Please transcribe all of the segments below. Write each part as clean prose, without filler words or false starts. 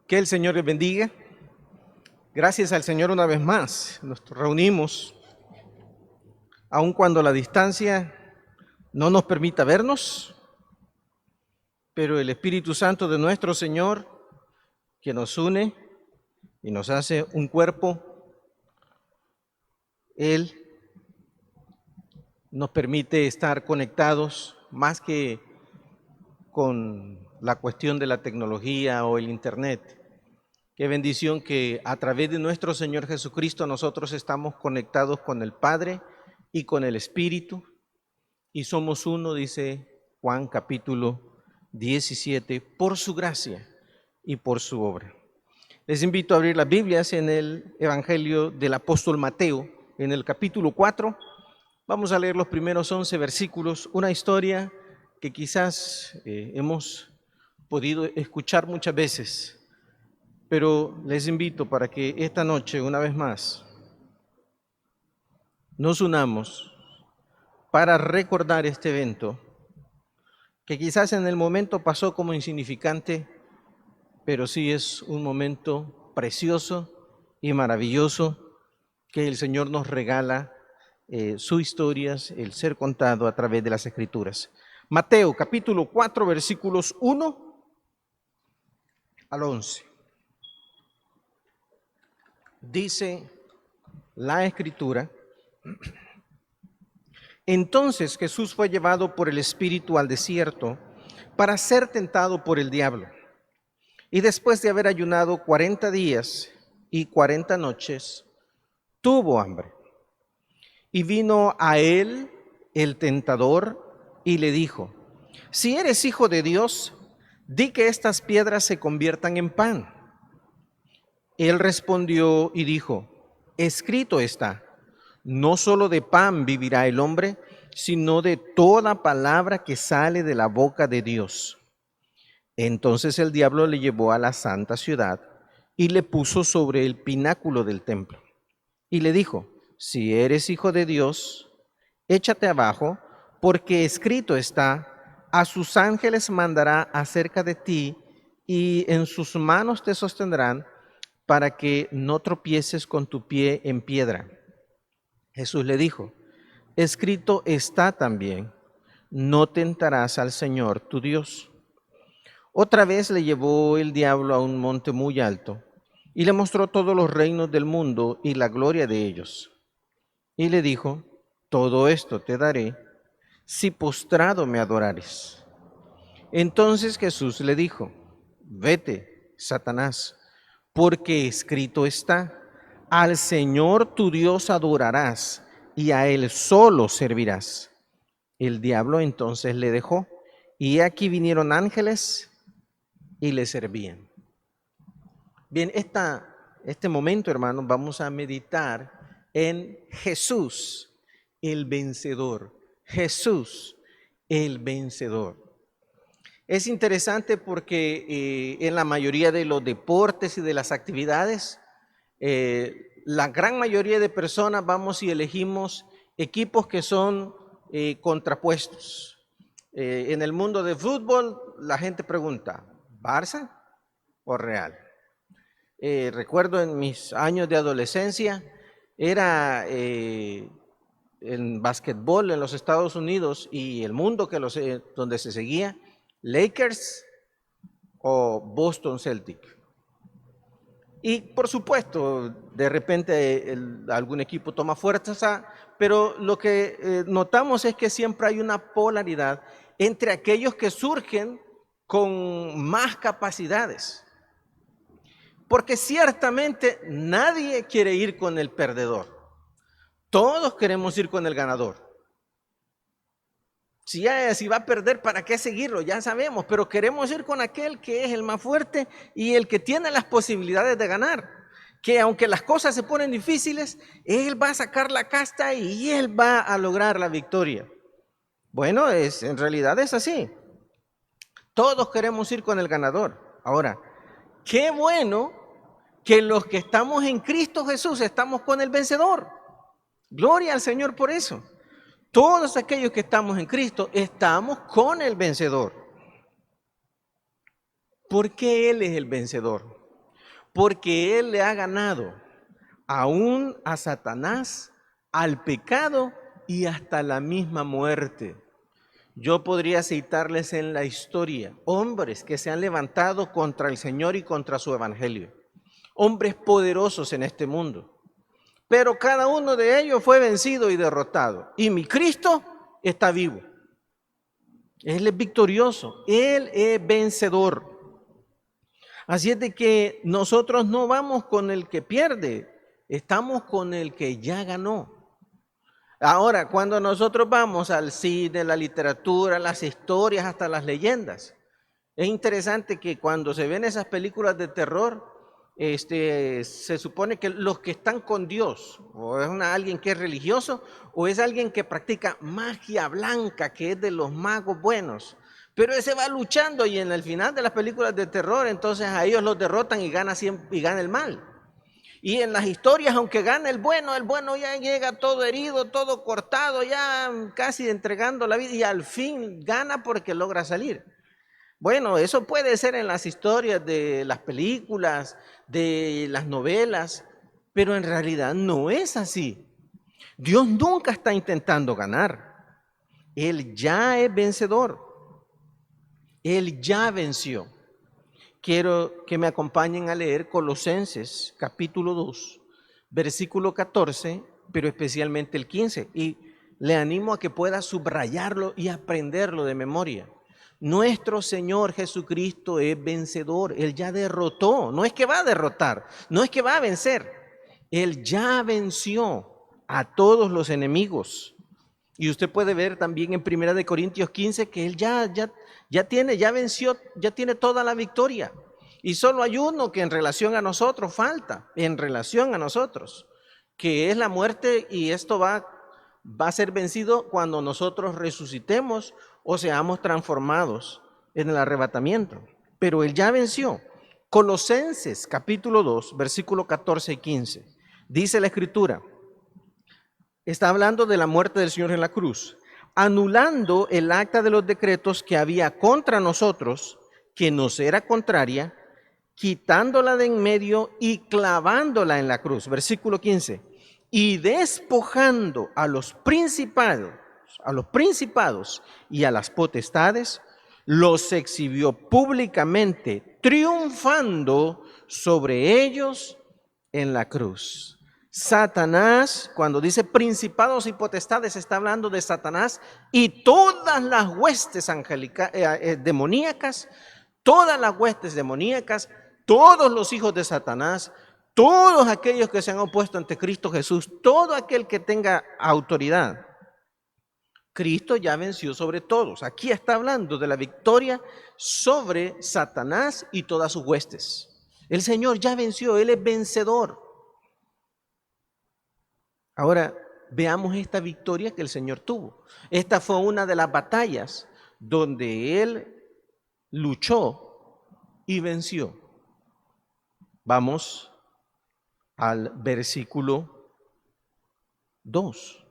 Que el Señor les bendiga. Gracias al Señor una vez más. Nos reunimos, aun cuando la distancia no nos permita vernos, pero el Espíritu Santo de nuestro Señor, que nos une y nos hace un cuerpo, Él nos permite estar conectados más que con la cuestión de la tecnología o el Internet. Qué bendición que a través de nuestro Señor Jesucristo nosotros estamos conectados con el Padre y con el Espíritu y somos uno, dice Juan capítulo 17, por su gracia y por su obra. Les invito a abrir las Biblias en el Evangelio del apóstol Mateo, en el capítulo 4. Vamos a leer los primeros 11 versículos, una historia que quizás hemos podido escuchar muchas veces, pero les invito para que esta noche, una vez más, nos unamos para recordar este evento que quizás en el momento pasó como insignificante, pero sí es un momento precioso y maravilloso que el Señor nos regala sus historias, el ser contado a través de las Escrituras. Mateo capítulo 4 versículos 1 al 11. Dice la Escritura: Entonces Jesús fue llevado por el Espíritu al desierto para ser tentado por el diablo. Y después de haber ayunado 40 días y 40 noches, tuvo hambre. Y vino a él el tentador y le dijo: Si eres hijo de Dios, di que estas piedras se conviertan en pan. Él respondió y dijo: Escrito está, no solo de pan vivirá el hombre, sino de toda palabra que sale de la boca de Dios. Entonces el diablo le llevó a la santa ciudad y le puso sobre el pináculo del templo. Y le dijo: Si eres hijo de Dios, échate abajo, porque escrito está: a sus ángeles mandará acerca de ti, y en sus manos te sostendrán, para que no tropieces con tu pie en piedra. Jesús le dijo: Escrito está también: no tentarás al Señor tu Dios. Otra vez le llevó el diablo a un monte muy alto y le mostró todos los reinos del mundo y la gloria de ellos. Y le dijo: Todo esto te daré si postrado me adorares. Entonces Jesús le dijo: Vete, Satanás, porque escrito está: al Señor tu Dios adorarás y a Él solo servirás. El diablo entonces le dejó, y aquí vinieron ángeles y le servían. Bien, este momento, hermanos, vamos a meditar en Jesús, el vencedor. Jesús, el vencedor. Es interesante porque en la mayoría de los deportes y de las actividades, la gran mayoría de personas vamos y elegimos equipos que son contrapuestos. En el mundo de fútbol, la gente pregunta: ¿Barça o Real? Recuerdo en mis años de adolescencia, era en básquetbol en los Estados Unidos y el mundo donde se seguía, Lakers o Boston Celtic. Y por supuesto, de repente algún equipo toma fuerza, pero lo que notamos es que siempre hay una polaridad entre aquellos que surgen con más capacidades. Porque ciertamente nadie quiere ir con el perdedor. Todos queremos ir con el ganador. Si va a perder, ¿para qué seguirlo? Ya sabemos, pero queremos ir con aquel que es el más fuerte y el que tiene las posibilidades de ganar. Que aunque las cosas se ponen difíciles, él va a sacar la casta y él va a lograr la victoria. Bueno, en realidad es así. Todos queremos ir con el ganador. Ahora, qué bueno que los que estamos en Cristo Jesús estamos con el vencedor. Gloria al Señor por eso. Todos aquellos que estamos en Cristo estamos con el vencedor. ¿Por qué Él es el vencedor? porque Él le ha ganado aún a Satanás, al pecado y hasta la misma muerte. Yo podría citarles en la historia hombres que se han levantado contra el Señor y contra su evangelio, hombres poderosos en este mundo, pero cada uno de ellos fue vencido y derrotado. Y mi Cristo está vivo. Él es victorioso, Él es vencedor. Así es de que nosotros no vamos con el que pierde, estamos con el que ya ganó. Ahora, cuando nosotros vamos al cine, la literatura, las historias, hasta las leyendas, es interesante que cuando se ven esas películas de terror, se supone que los que están con Dios, o es alguien que es religioso, o es alguien que practica magia blanca, que es de los magos buenos, pero ese va luchando y en el final de las películas de terror, entonces a ellos los derrotan y gana el mal. Y en las historias, aunque gane el bueno ya llega todo herido, todo cortado, ya casi entregando la vida y al fin gana porque logra salir. Bueno, eso puede ser en las historias de las películas, de las novelas, pero en realidad no es así. Dios nunca está intentando ganar. Él ya es vencedor. Él ya venció. Quiero que me acompañen a leer Colosenses capítulo 2, versículo 14, pero especialmente el 15. Y le animo a que pueda subrayarlo y aprenderlo de memoria. Nuestro Señor Jesucristo es vencedor. Él ya derrotó. No es que va a derrotar, no es que va a vencer. Él ya venció a todos los enemigos. Y usted puede ver también en 1 Corintios 15 que Él ya venció, ya tiene toda la victoria. Y solo hay uno que en relación a nosotros falta, en relación a nosotros, que es la muerte, y esto va a ser vencido cuando nosotros resucitemos o seamos transformados en el arrebatamiento. Pero Él ya venció. Colosenses capítulo 2, versículo 14 y 15. Dice la Escritura, está hablando de la muerte del Señor en la cruz, anulando el acta de los decretos que había contra nosotros, que nos era contraria, quitándola de en medio y clavándola en la cruz. Versículo 15. Y despojando a los principados y a las potestades, los exhibió públicamente, triunfando sobre ellos en la cruz. Satanás, cuando dice principados y potestades, está hablando de Satanás y todas las huestes demoníacas, todos los hijos de Satanás, todos aquellos que se han opuesto ante Cristo Jesús, todo aquel que tenga autoridad. Cristo ya venció sobre todos. Aquí está hablando de la victoria sobre Satanás y todas sus huestes. El Señor ya venció, Él es vencedor. Ahora, veamos esta victoria que el Señor tuvo. Esta fue una de las batallas donde Él luchó y venció. Vamos al versículo 2.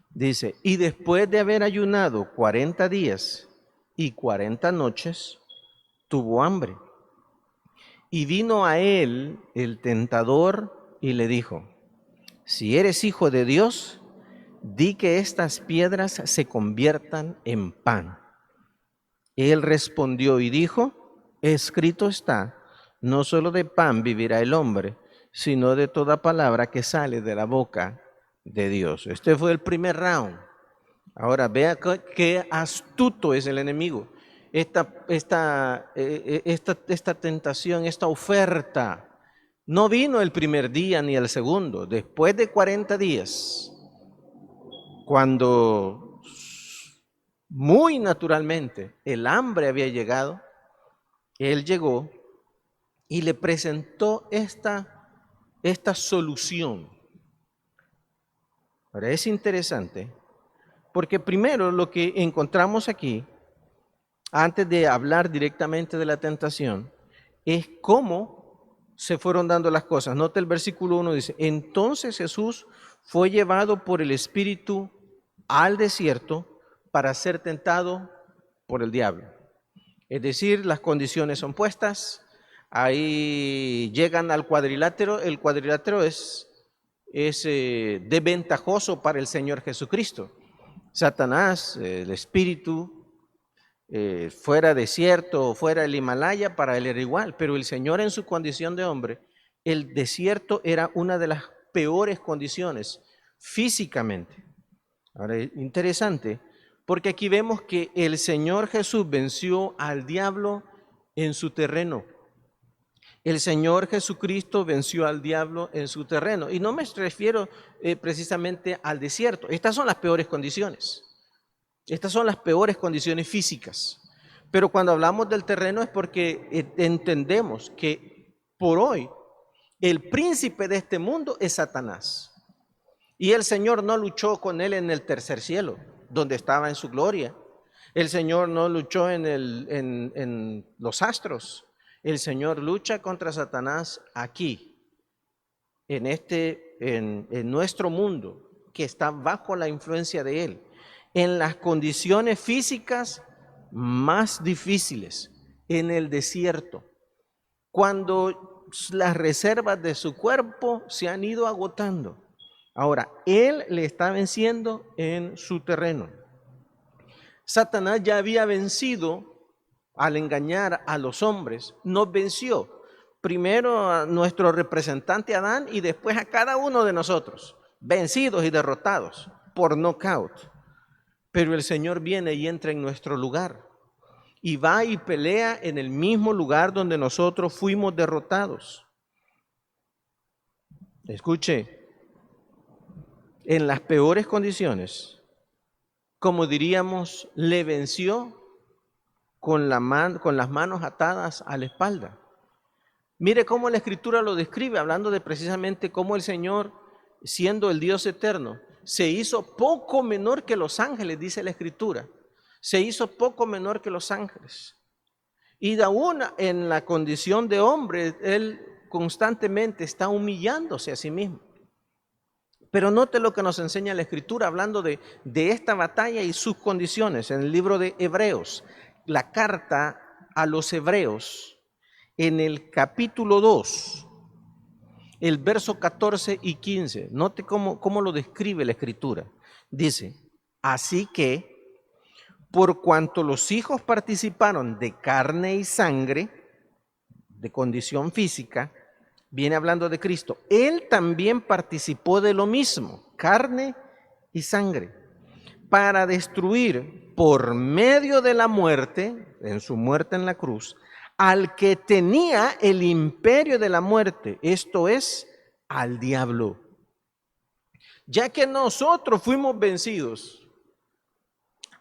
Dice, y después de haber ayunado 40 días y 40 noches, tuvo hambre. Y vino a él el tentador y le dijo, si eres hijo de Dios, di que estas piedras se conviertan en pan. Él respondió y dijo, escrito está, no solo de pan vivirá el hombre, sino de toda palabra que sale de la boca de Dios. Este fue el primer round. Ahora vea qué astuto es el enemigo. Esta tentación, esta oferta, no vino el primer día ni el segundo. Después de 40 días, cuando muy naturalmente el hambre había llegado, Él llegó y le presentó esta solución. Ahora es interesante, porque primero lo que encontramos aquí, antes de hablar directamente de la tentación, es cómo se fueron dando las cosas. Note el versículo 1, dice, entonces Jesús fue llevado por el Espíritu al desierto para ser tentado por el diablo. Es decir, las condiciones son puestas, Ahí llegan al cuadrilátero. El cuadrilátero es desventajoso para el Señor Jesucristo. Satanás, el espíritu, fuera desierto o fuera el Himalaya, para él era igual, pero el Señor en su condición de hombre, el desierto era una de las peores condiciones físicamente. Ahora, es interesante, porque aquí vemos que el Señor Jesús venció al diablo en su terreno. El Señor Jesucristo venció al diablo en su terreno. Y no me refiero precisamente al desierto. Estas son las peores condiciones. Estas son las peores condiciones físicas. Pero cuando hablamos del terreno es porque entendemos que por hoy el príncipe de este mundo es Satanás. Y el Señor no luchó con él en el tercer cielo, donde estaba en su gloria. El Señor no luchó en los astros. El Señor lucha contra Satanás aquí, en nuestro mundo, que está bajo la influencia de él, en las condiciones físicas más difíciles, en el desierto, cuando las reservas de su cuerpo se han ido agotando. Ahora, él le está venciendo en su terreno. Satanás ya había vencido al engañar a los hombres, nos venció. Primero a nuestro representante Adán y después a cada uno de nosotros, vencidos y derrotados por nocaut. Pero el Señor viene y entra en nuestro lugar y va y pelea en el mismo lugar donde nosotros fuimos derrotados. Escuche, en las peores condiciones, como diríamos, le venció con las manos atadas a la espalda. Mire cómo la Escritura lo describe, hablando de precisamente cómo el Señor, siendo el Dios eterno, se hizo poco menor que los ángeles, dice la Escritura. Se hizo poco menor que los ángeles. Y aún en la condición de hombre, Él constantemente está humillándose a sí mismo. Pero note lo que nos enseña la Escritura, hablando de esta batalla y sus condiciones, en el libro de Hebreos, la carta a los Hebreos, en el capítulo 2, el verso 14 y 15. Note cómo lo describe la Escritura. Dice, así que, por cuanto los hijos participaron de carne y sangre, de condición física, viene hablando de Cristo, Él también participó de lo mismo, carne y sangre, para destruir por medio de la muerte, en su muerte en la cruz, al que tenía el imperio de la muerte, esto es, al diablo. Ya que nosotros fuimos vencidos,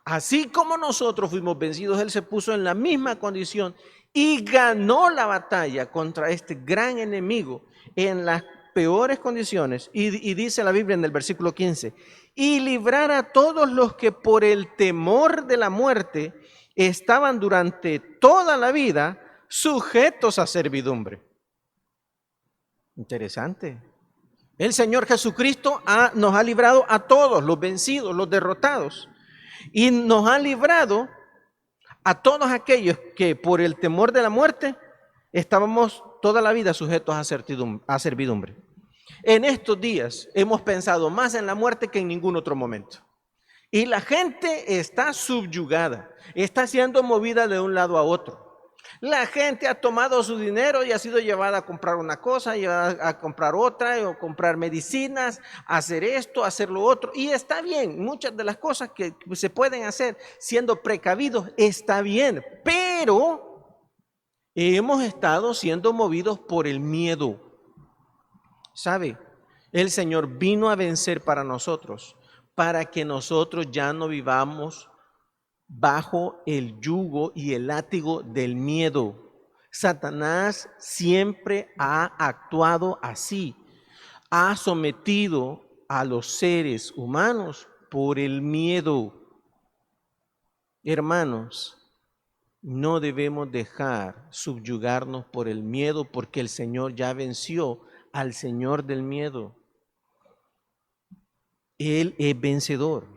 así como nosotros fuimos vencidos, Él se puso en la misma condición y ganó la batalla contra este gran enemigo en las peores condiciones. Y dice la Biblia en el versículo 15, y librar a todos los que por el temor de la muerte estaban durante toda la vida sujetos a servidumbre. Interesante. El Señor Jesucristo nos ha librado a todos, los vencidos, los derrotados, y nos ha librado a todos aquellos que por el temor de la muerte estábamos toda la vida sujetos a servidumbre. En estos días hemos pensado más en la muerte que en ningún otro momento. Y la gente está subyugada, está siendo movida de un lado a otro. La gente ha tomado su dinero y ha sido llevada a comprar una cosa, llevada a comprar otra, o comprar medicinas, hacer esto, hacer lo otro. Y está bien, muchas de las cosas que se pueden hacer siendo precavidos, está bien. Pero hemos estado siendo movidos por el miedo. ¿Sabe? El Señor vino a vencer para nosotros, para que nosotros ya no vivamos bajo el yugo y el látigo del miedo. Satanás siempre ha actuado así, ha sometido a los seres humanos por el miedo. Hermanos, no debemos dejar subyugarnos por el miedo, porque el Señor ya venció al señor del miedo. Él es vencedor.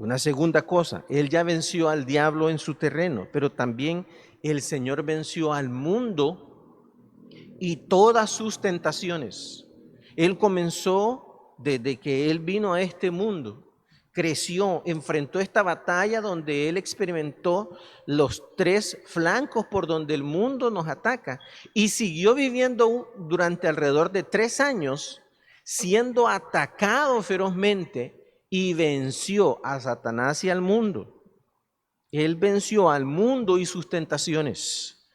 Una segunda cosa, Él ya venció al diablo en su terreno, pero también el Señor venció al mundo y todas sus tentaciones. Él comenzó desde que Él vino a este mundo, creció, enfrentó esta batalla donde Él experimentó los tres flancos por donde el mundo nos ataca y siguió viviendo durante alrededor de 3 años, siendo atacado ferozmente, y venció a Satanás y al mundo. Él venció al mundo y sus tentaciones.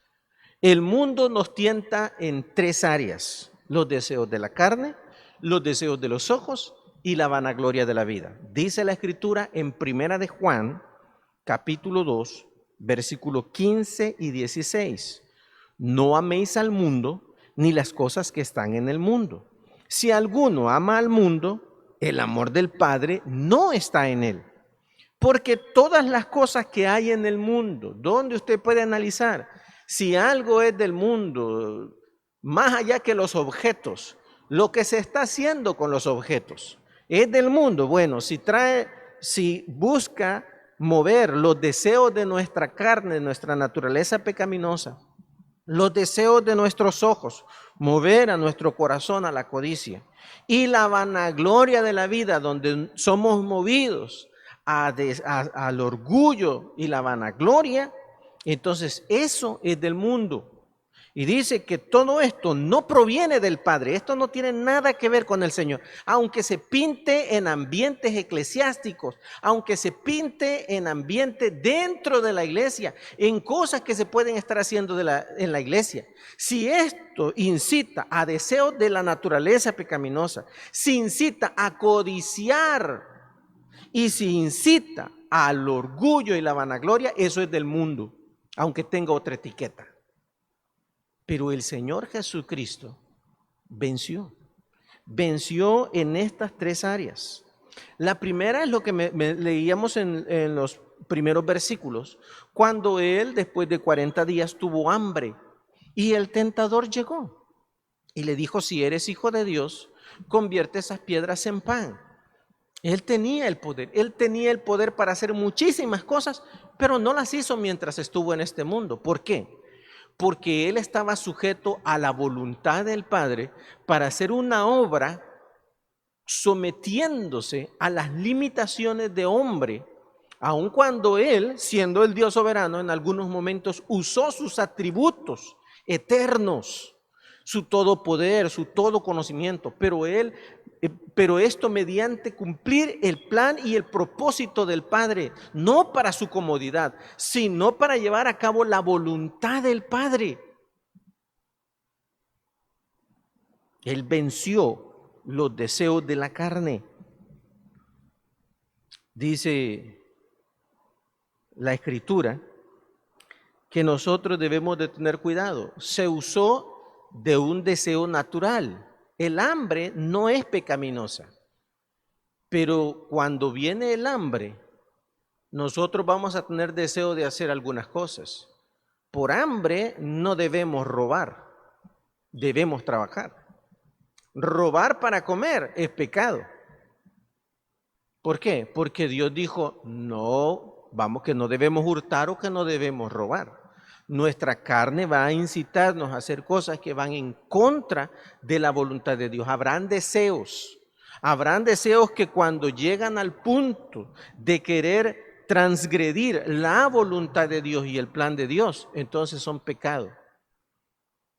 El mundo nos tienta en 3 áreas: los deseos de la carne, los deseos de los ojos y la vanagloria de la vida. Dice la Escritura en Primera de Juan, capítulo 2, versículos 15 y 16. No améis al mundo ni las cosas que están en el mundo. Si alguno ama al mundo, el amor del Padre no está en él. Porque todas las cosas que hay en el mundo, donde usted puede analizar si algo es del mundo, más allá que los objetos, lo que se está haciendo con los objetos, es del mundo. Bueno, si busca mover los deseos de nuestra carne, nuestra naturaleza pecaminosa, los deseos de nuestros ojos, mover a nuestro corazón a la codicia, y la vanagloria de la vida, donde somos movidos al orgullo y la vanagloria, entonces eso es del mundo. Y dice que todo esto no proviene del Padre, esto no tiene nada que ver con el Señor, aunque se pinte en ambientes eclesiásticos, aunque se pinte en ambiente dentro de la iglesia, en cosas que se pueden estar haciendo en la iglesia. Si esto incita a deseos de la naturaleza pecaminosa, si incita a codiciar y si incita al orgullo y la vanagloria, eso es del mundo, aunque tenga otra etiqueta. Pero el Señor Jesucristo venció en estas 3 áreas. La primera es lo que leíamos en los primeros versículos, cuando Él después de 40 días tuvo hambre y el tentador llegó y le dijo: si eres hijo de Dios, convierte esas piedras en pan. Él tenía el poder para hacer muchísimas cosas, pero no las hizo mientras estuvo en este mundo. ¿Por qué? Porque Él estaba sujeto a la voluntad del Padre para hacer una obra sometiéndose a las limitaciones de hombre, aun cuando Él, siendo el Dios soberano, en algunos momentos usó sus atributos eternos, su todo poder, su todo conocimiento, pero esto mediante cumplir el plan y el propósito del Padre, no para su comodidad, sino para llevar a cabo la voluntad del Padre. Él venció los deseos de la carne. Dice la Escritura que nosotros debemos de tener cuidado. Se usó de un deseo natural. El hambre no es pecaminosa, pero cuando viene el hambre, nosotros vamos a tener deseo de hacer algunas cosas. Por hambre no debemos robar, debemos trabajar. Robar para comer es pecado. ¿Por qué? Porque Dios dijo: no, que no debemos hurtar o que no debemos robar. Nuestra carne va a incitarnos a hacer cosas que van en contra de la voluntad de Dios. Habrán deseos que cuando llegan al punto de querer transgredir la voluntad de Dios y el plan de Dios, entonces son pecado.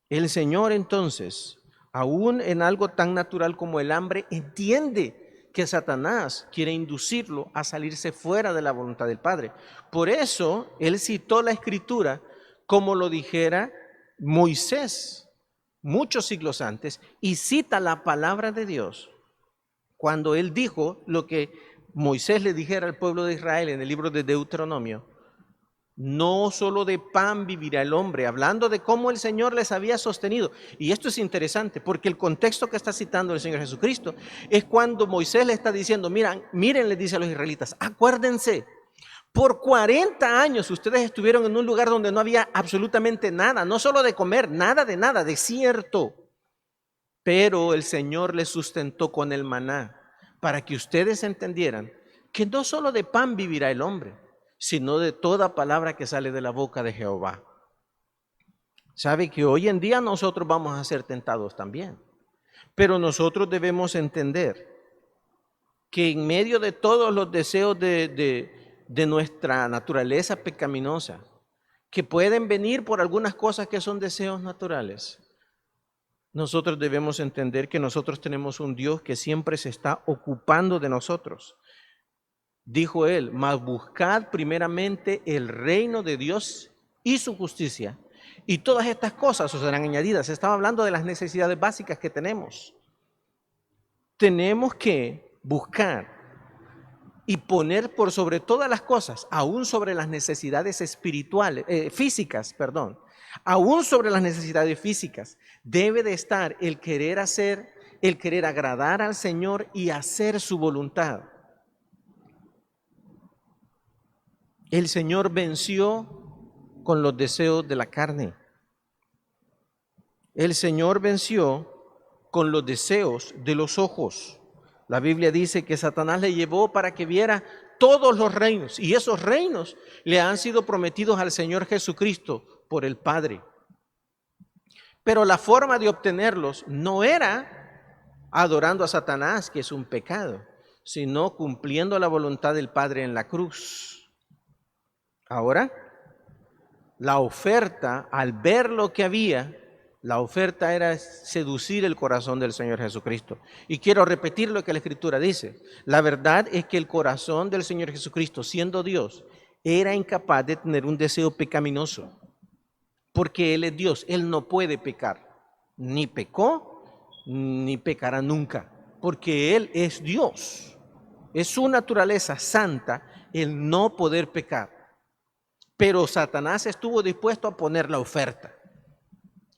El Señor entonces, aún en algo tan natural como el hambre, entiende que Satanás quiere inducirlo a salirse fuera de la voluntad del Padre. Por eso Él citó la Escritura como lo dijera Moisés muchos siglos antes, y cita la palabra de Dios cuando Él dijo lo que Moisés le dijera al pueblo de Israel en el libro de Deuteronomio: no solo de pan vivirá el hombre, hablando de cómo el Señor les había sostenido. Y esto es interesante porque el contexto que está citando el Señor Jesucristo es cuando Moisés le está diciendo: miren, les dice a los israelitas, acuérdense, por 40 años ustedes estuvieron en un lugar donde no había absolutamente nada, no solo de comer, nada, desierto. Pero el Señor les sustentó con el maná para que ustedes entendieran que no solo de pan vivirá el hombre, sino de toda palabra que sale de la boca de Jehová. Sabe que hoy en día nosotros vamos a ser tentados también, pero nosotros debemos entender que en medio de todos los deseos de nuestra naturaleza pecaminosa, que pueden venir por algunas cosas que son deseos naturales, nosotros debemos entender que nosotros tenemos un Dios que siempre se está ocupando de nosotros. Dijo él, mas buscad primeramente el reino de Dios y su justicia, y todas estas cosas os serán añadidas. Estaba hablando de las necesidades básicas que tenemos. Tenemos que buscar y poner por sobre todas las cosas, aún sobre las necesidades espirituales, físicas, aún sobre las necesidades físicas, debe de estar el querer hacer, el querer agradar al Señor y hacer su voluntad. El Señor venció con los deseos de la carne. El Señor venció con los deseos de los ojos. La Biblia dice que Satanás le llevó para que viera todos los reinos, y esos reinos le han sido prometidos al Señor Jesucristo por el Padre. Pero la forma de obtenerlos no era adorando a Satanás, que es un pecado, sino cumpliendo la voluntad del Padre en la cruz. Ahora, la oferta, al ver lo que había, la oferta era seducir el corazón del Señor Jesucristo. Y quiero repetir lo que la Escritura dice. La verdad es que el corazón del Señor Jesucristo, siendo Dios, era incapaz de tener un deseo pecaminoso. Porque Él es Dios, Él no puede pecar. Ni pecó, ni pecará nunca. Porque Él es Dios. Es su naturaleza santa el no poder pecar. Pero Satanás estuvo dispuesto a poner la oferta.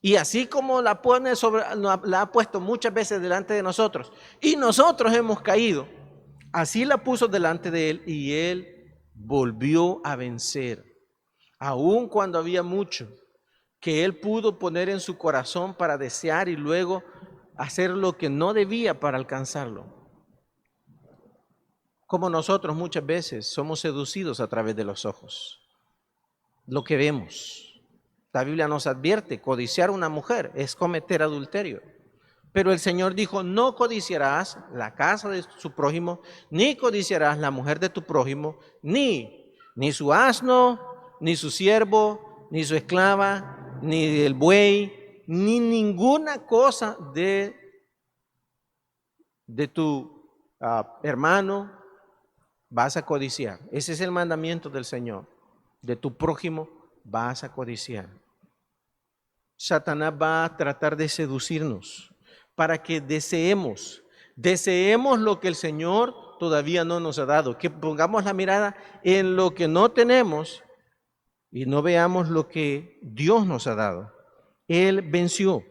Y así como la ha puesto muchas veces delante de nosotros, y nosotros hemos caído, así la puso delante de él, y él volvió a vencer. Aun cuando había mucho que él pudo poner en su corazón para desear y luego hacer lo que no debía para alcanzarlo. Como nosotros muchas veces somos seducidos a través de los ojos, lo que vemos. La Biblia nos advierte, codiciar a una mujer es cometer adulterio. Pero el Señor dijo, no codiciarás la casa de su prójimo, ni codiciarás la mujer de tu prójimo, ni su asno, ni su siervo, ni su esclava, ni el buey, ni ninguna cosa de tu hermano vas a codiciar. Ese es el mandamiento del Señor. De tu prójimo vas a codiciar. Satanás va a tratar de seducirnos para que deseemos lo que el Señor todavía no nos ha dado, que pongamos la mirada en lo que no tenemos y no veamos lo que Dios nos ha dado. Él venció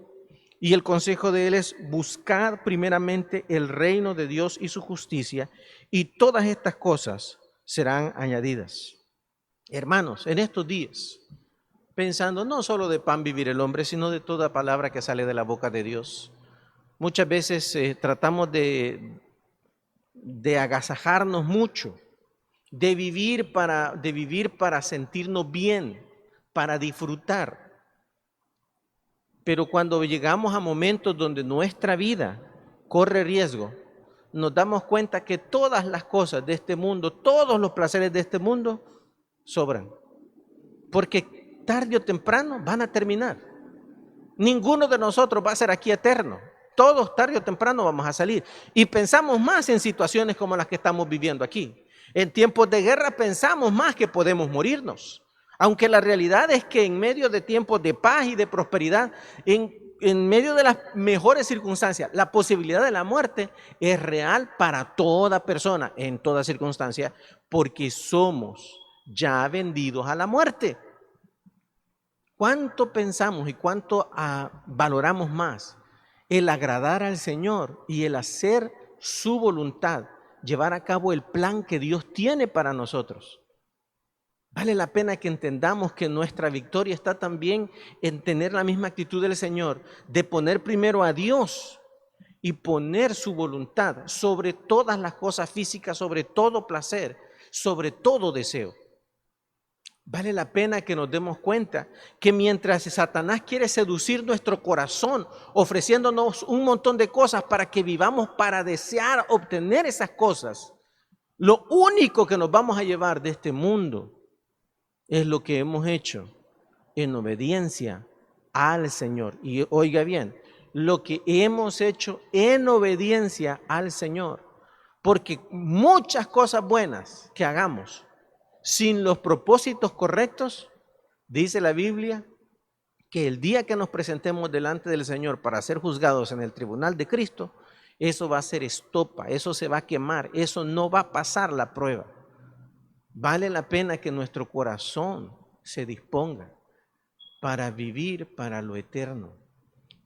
y el consejo de Él es buscar primeramente el reino de Dios y su justicia, y todas estas cosas serán añadidas. Hermanos, en estos días, pensando no solo de pan vivir el hombre, sino de toda palabra que sale de la boca de Dios. Muchas veces tratamos de agasajarnos mucho, de vivir para sentirnos bien, para disfrutar. Pero cuando llegamos a momentos donde nuestra vida corre riesgo, nos damos cuenta que todas las cosas de este mundo, todos los placeres de este mundo sobran. Porque tarde o temprano van a terminar. Ninguno de nosotros va a ser aquí eterno. Todos tarde o temprano vamos a salir. Y pensamos más en situaciones como las que estamos viviendo aquí. En tiempos de guerra pensamos más que podemos morirnos. Aunque la realidad es que en medio de tiempos de paz y de prosperidad, en medio de las mejores circunstancias, la posibilidad de la muerte es real para toda persona, en toda circunstancia, porque somos ya vendidos a la muerte. ¿Cuánto pensamos y cuánto valoramos más el agradar al Señor y el hacer su voluntad, llevar a cabo el plan que Dios tiene para nosotros? Vale la pena que entendamos que nuestra victoria está también en tener la misma actitud del Señor, de poner primero a Dios y poner su voluntad sobre todas las cosas físicas, sobre todo placer, sobre todo deseo. Vale la pena que nos demos cuenta que mientras Satanás quiere seducir nuestro corazón, ofreciéndonos un montón de cosas para que vivamos para desear obtener esas cosas, lo único que nos vamos a llevar de este mundo es lo que hemos hecho en obediencia al Señor. Y oiga bien, lo que hemos hecho en obediencia al Señor. Porque muchas cosas buenas que hagamos sin los propósitos correctos, dice la Biblia, que el día que nos presentemos delante del Señor para ser juzgados en el tribunal de Cristo, eso va a ser estopa, eso se va a quemar, eso no va a pasar la prueba. Vale la pena que nuestro corazón se disponga para vivir para lo eterno,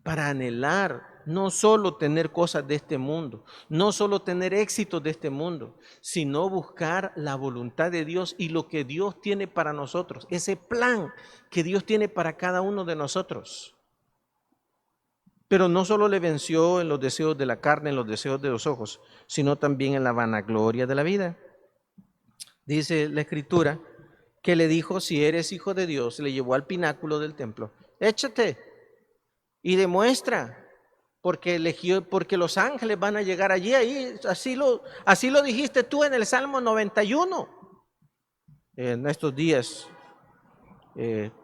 para anhelar no solo tener cosas de este mundo, no solo tener éxitos de este mundo, sino buscar la voluntad de Dios y lo que Dios tiene para nosotros, ese plan que Dios tiene para cada uno de nosotros. Pero no solo le venció en los deseos de la carne, en los deseos de los ojos, sino también en la vanagloria de la vida. Dice la Escritura que le dijo, si eres hijo de Dios, le llevó al pináculo del templo, échate y demuestra, porque los ángeles van a llegar allí, ahí, así lo dijiste tú en el Salmo 91. En estos días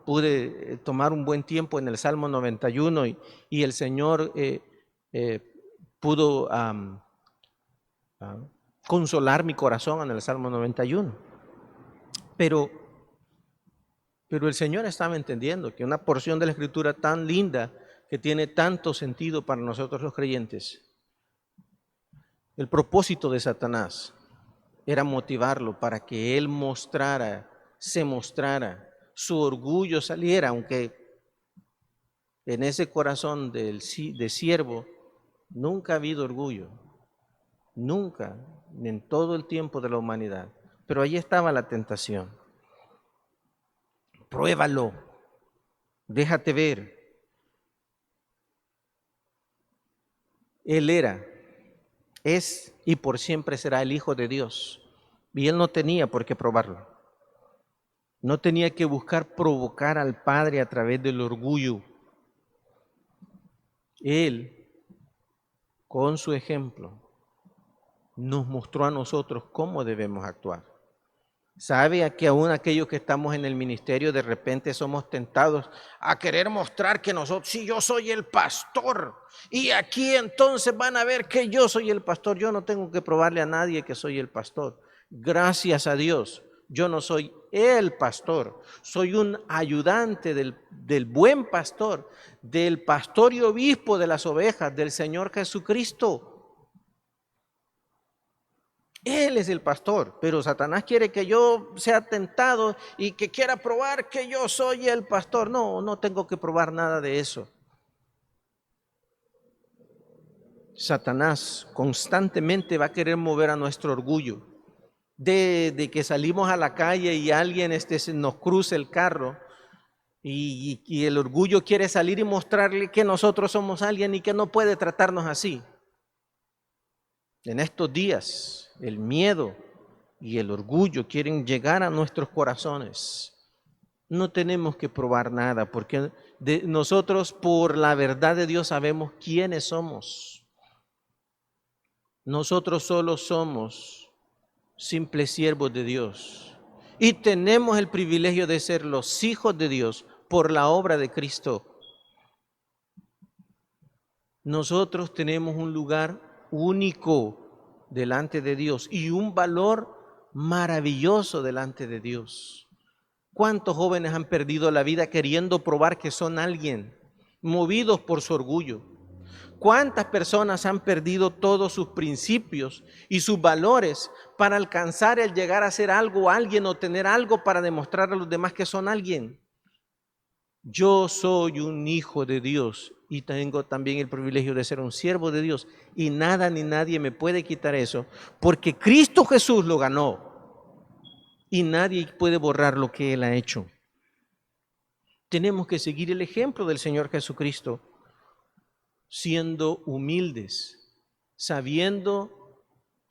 pude tomar un buen tiempo en el Salmo 91 y el Señor pudo consolar mi corazón en el Salmo 91. Pero el Señor estaba entendiendo que una porción de la Escritura tan linda, que tiene tanto sentido para nosotros los creyentes, el propósito de Satanás era motivarlo para que él se mostrara, su orgullo saliera, aunque en ese corazón de siervo nunca ha habido orgullo, nunca, en todo el tiempo de la humanidad. Pero ahí estaba la tentación. Pruébalo, déjate ver. Él es y por siempre será el Hijo de Dios. Y él no tenía por qué probarlo. No tenía que buscar provocar al Padre a través del orgullo. Él, con su ejemplo, nos mostró a nosotros cómo debemos actuar. ¿Sabe que aún aquellos que estamos en el ministerio de repente somos tentados a querer mostrar que nosotros, sí, yo soy el pastor, y aquí entonces van a ver que yo soy el pastor? Yo no tengo que probarle a nadie que soy el pastor. Gracias a Dios, yo no soy el pastor, soy un ayudante del buen pastor, del pastor y obispo de las ovejas, del Señor Jesucristo. Él es el pastor, pero Satanás quiere que yo sea tentado y que quiera probar que yo soy el pastor. No, no tengo que probar nada de eso. Satanás constantemente va a querer mover a nuestro orgullo. De que salimos a la calle y alguien nos cruce el carro y el orgullo quiere salir y mostrarle que nosotros somos alguien y que no puede tratarnos así. En estos días, el miedo y el orgullo quieren llegar a nuestros corazones. No tenemos que probar nada, porque nosotros por la verdad de Dios sabemos quiénes somos. Nosotros solo somos simples siervos de Dios y tenemos el privilegio de ser los hijos de Dios por la obra de Cristo. Nosotros tenemos un lugar único delante de Dios y un valor maravilloso delante de Dios. ¿Cuántos jóvenes han perdido la vida queriendo probar que son alguien, movidos por su orgullo? ¿Cuántas personas han perdido todos sus principios y sus valores para alcanzar el llegar a ser algo, alguien o tener algo para demostrar a los demás que son alguien? Yo soy un hijo de Dios y tengo también el privilegio de ser un siervo de Dios y nada ni nadie me puede quitar eso porque Cristo Jesús lo ganó y nadie puede borrar lo que Él ha hecho. Tenemos que seguir el ejemplo del Señor Jesucristo. siendo humildes, sabiendo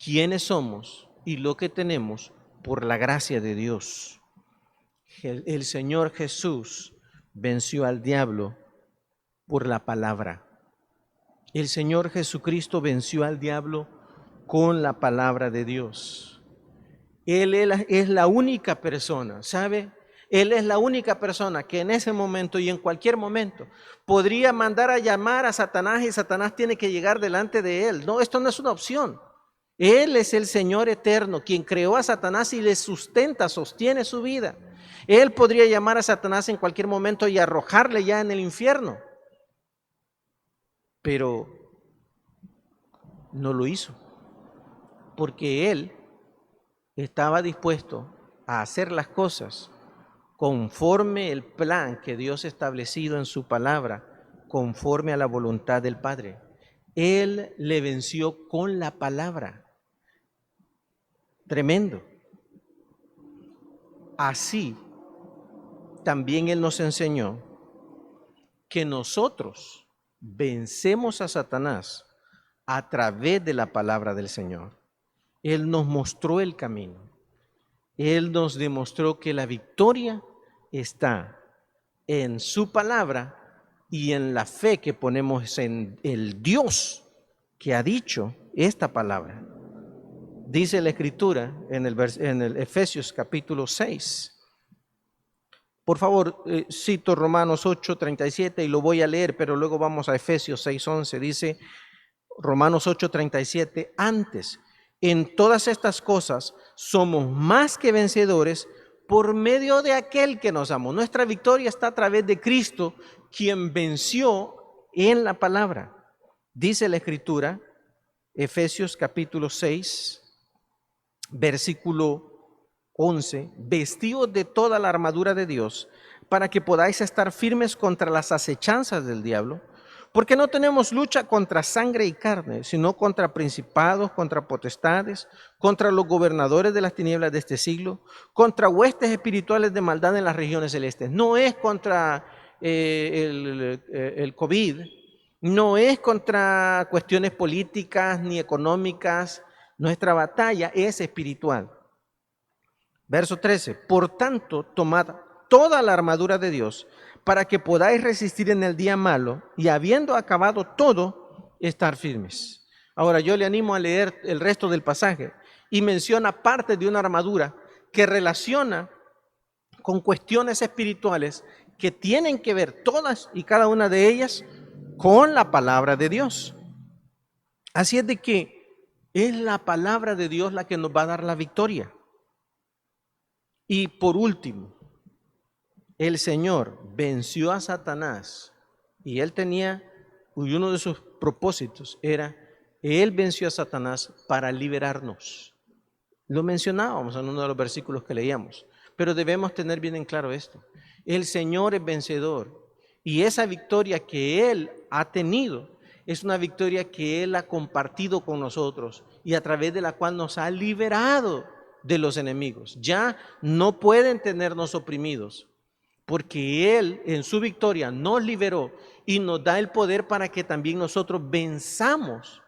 quiénes somos y lo que tenemos por la gracia de Dios. El Señor Jesús venció al diablo por la palabra. El Señor Jesucristo venció al diablo con la palabra de Dios. Él es la única persona, ¿sabe? Él es la única persona que en ese momento y en cualquier momento podría mandar a llamar a Satanás y Satanás tiene que llegar delante de él. No, esto no es una opción. Él es el Señor eterno, quien creó a Satanás y le sustenta, sostiene su vida. Él podría llamar a Satanás en cualquier momento y arrojarle ya en el infierno, pero no lo hizo, porque él estaba dispuesto a hacer las cosas conforme el plan que Dios ha establecido en su palabra, conforme a la voluntad del Padre. Él le venció con la palabra. Tremendo. Así también Él nos enseñó que nosotros vencemos a Satanás a través de la palabra del Señor. Él nos mostró el camino. Él nos demostró que la victoria está en su palabra y en la fe que ponemos en el Dios que ha dicho esta palabra. Dice la Escritura en el Efesios capítulo 6. Por favor, cito Romanos 8:37 y lo voy a leer, pero luego vamos a Efesios 6:11. Dice Romanos 8:37, antes, en todas estas cosas somos más que vencedores por medio de aquel que nos amó. Nuestra victoria está a través de Cristo, quien venció en la palabra. Dice la Escritura, Efesios capítulo 6, versículo 11, vestidos de toda la armadura de Dios, para que podáis estar firmes contra las acechanzas del diablo, porque no tenemos lucha contra sangre y carne, sino contra principados, contra potestades, contra los gobernadores de las tinieblas de este siglo, contra huestes espirituales de maldad en las regiones celestes. No es contra el COVID, no es contra cuestiones políticas ni económicas. Nuestra batalla es espiritual. Verso 13, por tanto, tomad toda la armadura de Dios para que podáis resistir en el día malo y habiendo acabado todo, estar firmes. Ahora yo le animo a leer el resto del pasaje y menciona parte de una armadura que relaciona con cuestiones espirituales que tienen que ver todas y cada una de ellas con la palabra de Dios. Así es de que es la palabra de Dios la que nos va a dar la victoria. Y por último, el Señor venció a Satanás y él tenía, y uno de sus propósitos era, él venció a Satanás para liberarnos. Lo mencionábamos en uno de los versículos que leíamos, pero debemos tener bien en claro esto. El Señor es vencedor y esa victoria que Él ha tenido es una victoria que Él ha compartido con nosotros y a través de la cual nos ha liberado de los enemigos. Ya no pueden tenernos oprimidos, porque Él en su victoria nos liberó y nos da el poder para que también nosotros venzamos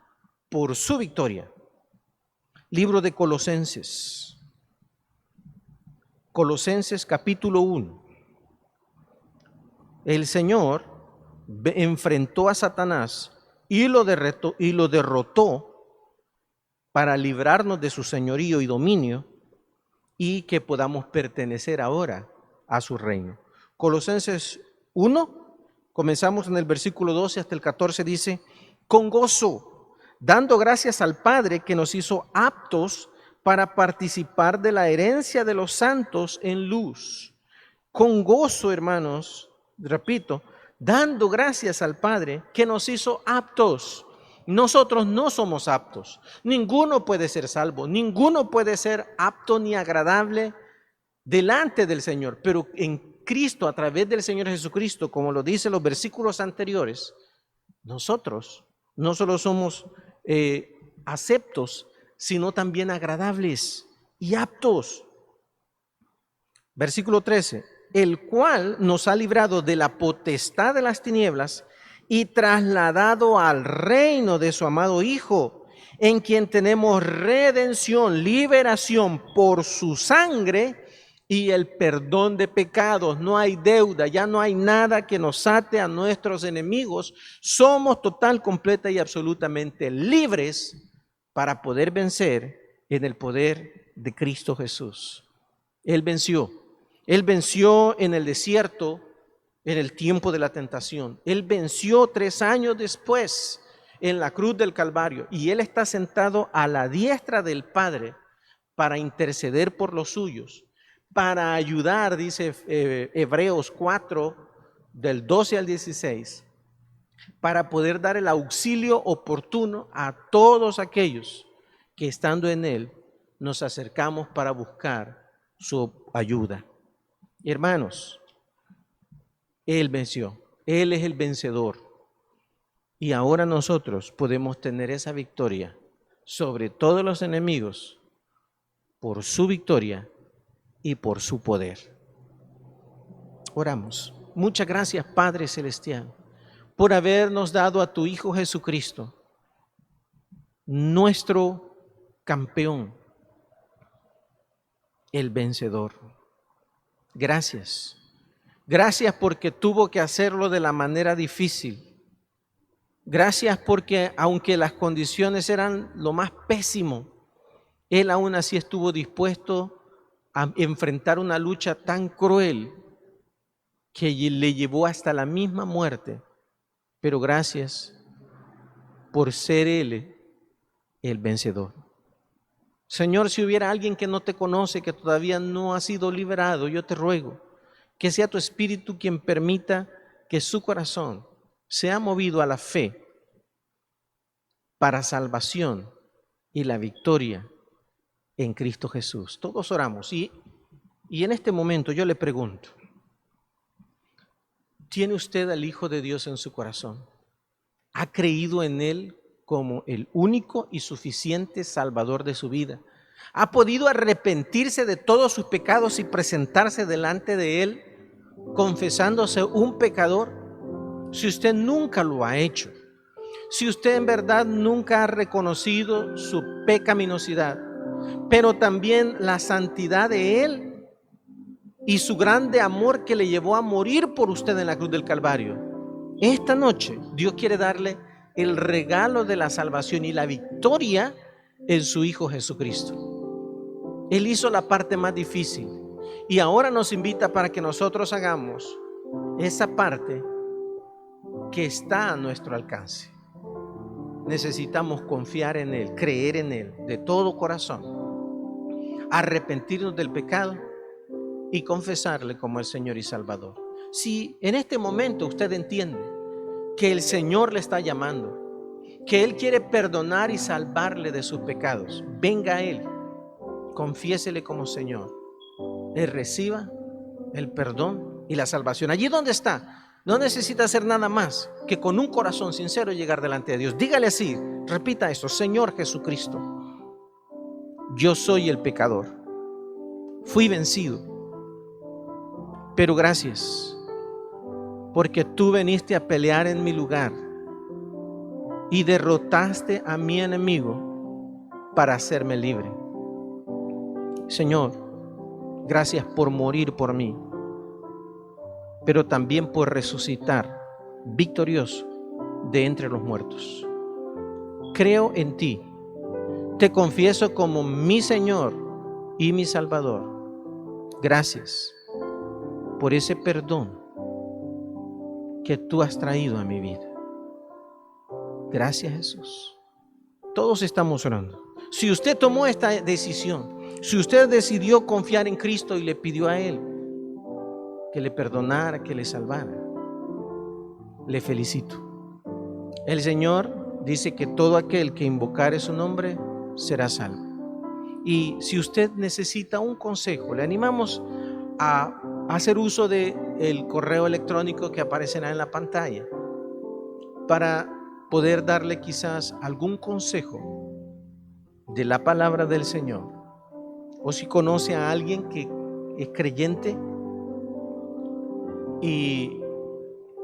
por su victoria. Libro de Colosenses. Colosenses capítulo 1. El Señor enfrentó a Satanás y lo derrotó para librarnos de su señorío y dominio y que podamos pertenecer ahora a su reino. Colosenses 1, comenzamos en el versículo 12 hasta el 14, dice, con gozo, dando gracias al Padre que nos hizo aptos para participar de la herencia de los santos en luz. Con gozo, hermanos, repito, dando gracias al Padre que nos hizo aptos. Nosotros no somos aptos. Ninguno puede ser salvo. Ninguno puede ser apto ni agradable delante del Señor. Pero en Cristo, a través del Señor Jesucristo, como lo dicen los versículos anteriores, nosotros no solo somos aceptos, sino también agradables y aptos. Versículo 13. El cual nos ha librado de la potestad de las tinieblas y trasladado al reino de su amado Hijo, en quien tenemos redención, liberación por su sangre y el perdón de pecados. No hay deuda, ya no hay nada que nos ate a nuestros enemigos. Somos total, completa y absolutamente libres para poder vencer en el poder de Cristo Jesús. Él venció. Él venció en el desierto, en el tiempo de la tentación. Él venció 3 años después en la cruz del Calvario, y Él está sentado a la diestra del Padre para interceder por los suyos, para ayudar, dice Hebreos 4, del 12 al 16, para poder dar el auxilio oportuno a todos aquellos que estando en Él nos acercamos para buscar su ayuda. Hermanos, Él venció, Él es el vencedor. Y ahora nosotros podemos tener esa victoria sobre todos los enemigos por su victoria y por su poder. Oramos. Muchas gracias, Padre Celestial, por habernos dado a tu Hijo Jesucristo, nuestro campeón, el vencedor. Gracias. Gracias porque tuvo que hacerlo de la manera difícil. Gracias porque aunque las condiciones eran lo más pésimo, Él aún así estuvo dispuesto a enfrentar una lucha tan cruel que le llevó hasta la misma muerte. Pero gracias por ser Él el vencedor. Señor, si hubiera alguien que no te conoce, que todavía no ha sido liberado, yo te ruego que sea tu Espíritu quien permita que su corazón sea movido a la fe para salvación y la victoria en Cristo Jesús. Todos oramos y en este momento yo le pregunto, ¿tiene usted al Hijo de Dios en su corazón? ¿Ha creído en Él como el único y suficiente Salvador de su vida? ¿Ha podido arrepentirse de todos sus pecados y presentarse delante de Él confesándose un pecador? Si usted nunca lo ha hecho, si usted en verdad nunca ha reconocido su pecaminosidad, pero también la santidad de Él y su grande amor que le llevó a morir por usted en la cruz del Calvario, esta noche Dios quiere darle el regalo de la salvación y la victoria en su Hijo Jesucristo. Él hizo la parte más difícil y ahora nos invita para que nosotros hagamos esa parte que está a nuestro alcance. Necesitamos confiar en Él, creer en Él de todo corazón, arrepentirnos del pecado y confesarle como el Señor y Salvador. Si en este momento usted entiende que el Señor le está llamando, que Él quiere perdonar y salvarle de sus pecados, venga a Él, confiésele como Señor. Él reciba el perdón y la salvación. Allí donde está, no necesita hacer nada más que con un corazón sincero llegar delante de Dios. Dígale así, repita esto: Señor Jesucristo, yo soy el pecador, fui vencido, pero gracias porque tú viniste a pelear en mi lugar y derrotaste a mi enemigo para hacerme libre. Señor, gracias por morir por mí, pero también por resucitar victorioso de entre los muertos. Creo en ti, te confieso como mi Señor y mi Salvador. Gracias por ese perdón que tú has traído a mi vida. Gracias, Jesús. Todos estamos orando. Si usted tomó esta decisión, si usted decidió confiar en Cristo y le pidió a Él que le perdonara, que le salvara, le felicito. El Señor dice que todo aquel que invocare su nombre será salvo. Y si usted necesita un consejo, le animamos a hacer uso del correo electrónico que aparecerá en la pantalla para poder darle quizás algún consejo de la palabra del Señor. O si conoce a alguien que es creyente y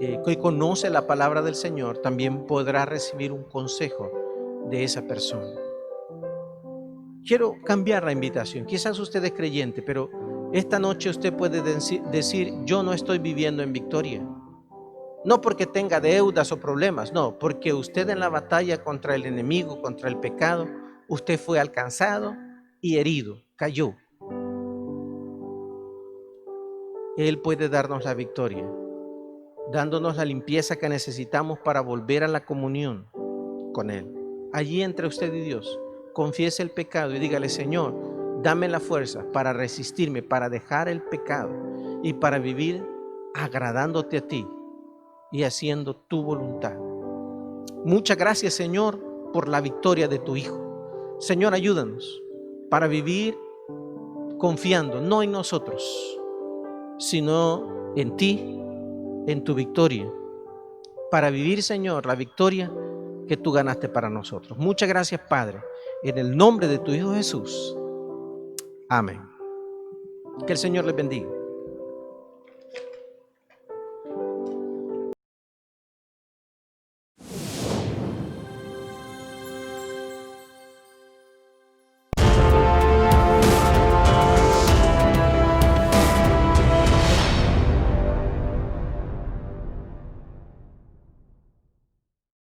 que conoce la palabra del Señor, también podrá recibir un consejo de esa persona. Quiero cambiar la invitación. Quizás usted es creyente, pero esta noche usted puede decir, yo no estoy viviendo en victoria. No porque tenga deudas o problemas, no, porque usted en la batalla contra el enemigo, contra el pecado, usted fue alcanzado y herido, cayó. Él puede darnos la victoria, dándonos la limpieza que necesitamos para volver a la comunión con Él. Allí entre usted y Dios, confiese el pecado y dígale, Señor, dame la fuerza para resistirme, para dejar el pecado y para vivir agradándote a ti y haciendo tu voluntad. Muchas gracias, Señor, por la victoria de tu Hijo. Señor, ayúdanos para vivir confiando, no en nosotros, sino en ti, en tu victoria, para vivir, Señor, la victoria que tú ganaste para nosotros. Muchas gracias, Padre, en el nombre de tu Hijo Jesús. Amén. Que el Señor les bendiga.